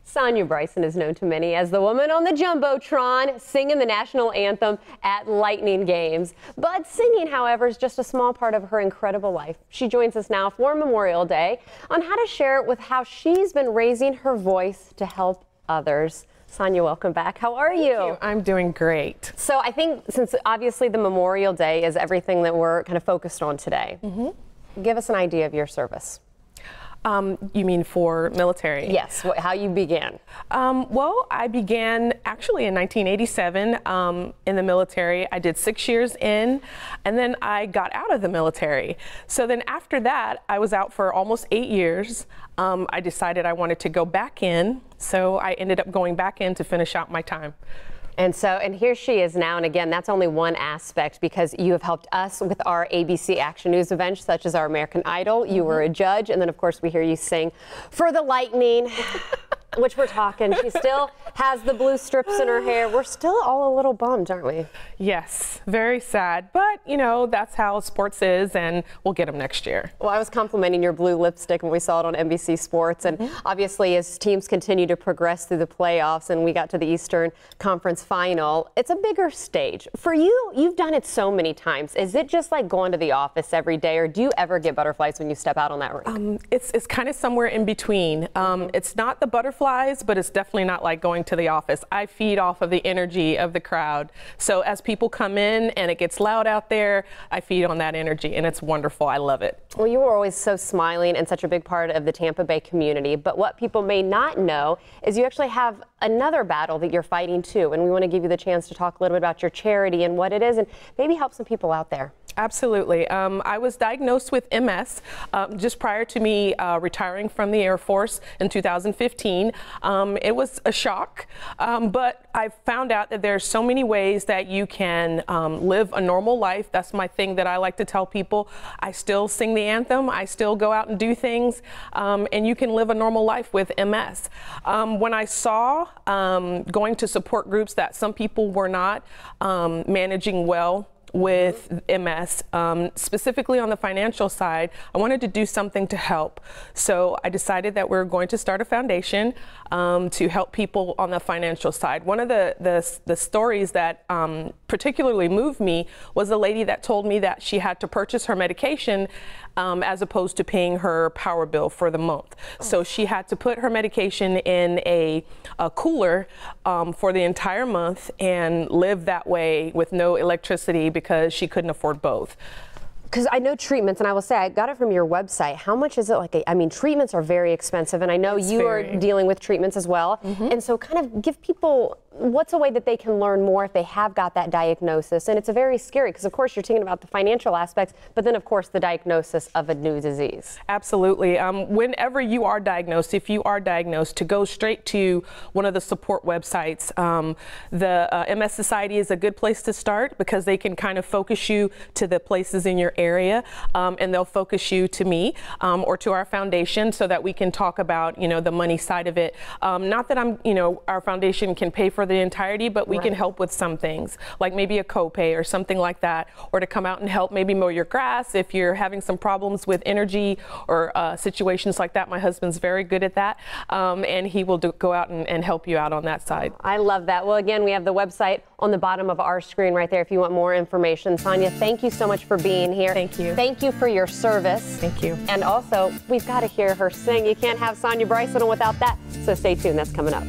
Sonja Bryson is known to many as the woman on the Jumbotron singing the National Anthem at Lightning games. But singing, however, is just a small part of her incredible life. She joins us now for Memorial Day on how to share with how she's been raising her voice to help others. Sonja, welcome back. How are you? Thank you. I'm doing great. So I think since obviously the Memorial Day is everything that we're kind of focused on today, give us an idea of your service. You mean for military? Yes, how you began. Well, I began actually in 1987 in the military. I did 6 years in, and then I got out of the military. So then after that, I was out for almost 8 years. I decided I wanted to go back in, so I ended up going back in to finish out my time. And here she is now, and again, that's only one aspect because you have helped us with our ABC Action News events, such as our American Idol. You were a judge, and then of course we hear you sing for the Lightning, which we're talking. She still has the blue strips in her hair. We're still all a little bummed, aren't we? Yes, very sad, but you know, that's how sports is, and we'll get them next year. Well, I was complimenting your blue lipstick when we saw it on NBC Sports, and obviously as teams continue to progress through the playoffs and we got to the Eastern Conference Final, it's a bigger stage. For you, you've done it so many times. Is it just like going to the office every day, or do you ever get butterflies when you step out on that rink? It's kind of somewhere in between. It's not the butterflies, but it's definitely not like going to the office. I feed off of the energy of the crowd. So as people come in and it gets loud out there, I feed on that energy, and it's wonderful. I love it. Well, you were always so smiling and such a big part of the Tampa Bay community, but what people may not know is you actually have another battle that you're fighting too, and we want to give you the chance to talk a little bit about your charity and what it is, and maybe help some people out there. Absolutely. I was diagnosed with MS just prior to me retiring from the Air Force in 2015. It was a shock, but I found out that there's so many ways that you can live a normal life. That's my thing that I like to tell people. I still sing the anthem. I still go out and do things, and you can live a normal life with MS. When I saw going to support groups that some people were not managing well with MS, specifically on the financial side, I wanted to do something to help. So I decided that we're going to start a foundation to help people on the financial side. One of the stories that particularly moved me was a lady that told me that she had to purchase her medication as opposed to paying her power bill for the month. So she had to put her medication in a cooler for the entire month and live that way with no electricity because she couldn't afford both. Because I know treatments, and I will say I got it from your website. How much is it? I mean, treatments are very expensive, and I know you are dealing with treatments as well. And so kind of give people, what's a way that they can learn more if they have got that diagnosis? And it's a very scary, because of course you're thinking about the financial aspects, but then of course the diagnosis of a new disease. Absolutely. Whenever you are diagnosed, if you are diagnosed, to go straight to one of the support websites. The MS Society is a good place to start because they can kind of focus you to the places in your area, and they'll focus you to me or to our foundation so that we can talk about, you know, the money side of it. Not that our foundation can pay for the entirety, but we can help with some things, like maybe a copay or something like that, or to come out and help maybe mow your grass if you're having some problems with energy or situations like that. My husband's very good at that, and he will go out and help you out on that side. I love that. Well, again, we have the website on the bottom of our screen right there if you want more information. Sonja, thank you so much for being here. Thank you. Thank you for your service. Thank you. And also, we've got to hear her sing. You can't have Sonja Bryson without that. So stay tuned. That's coming up.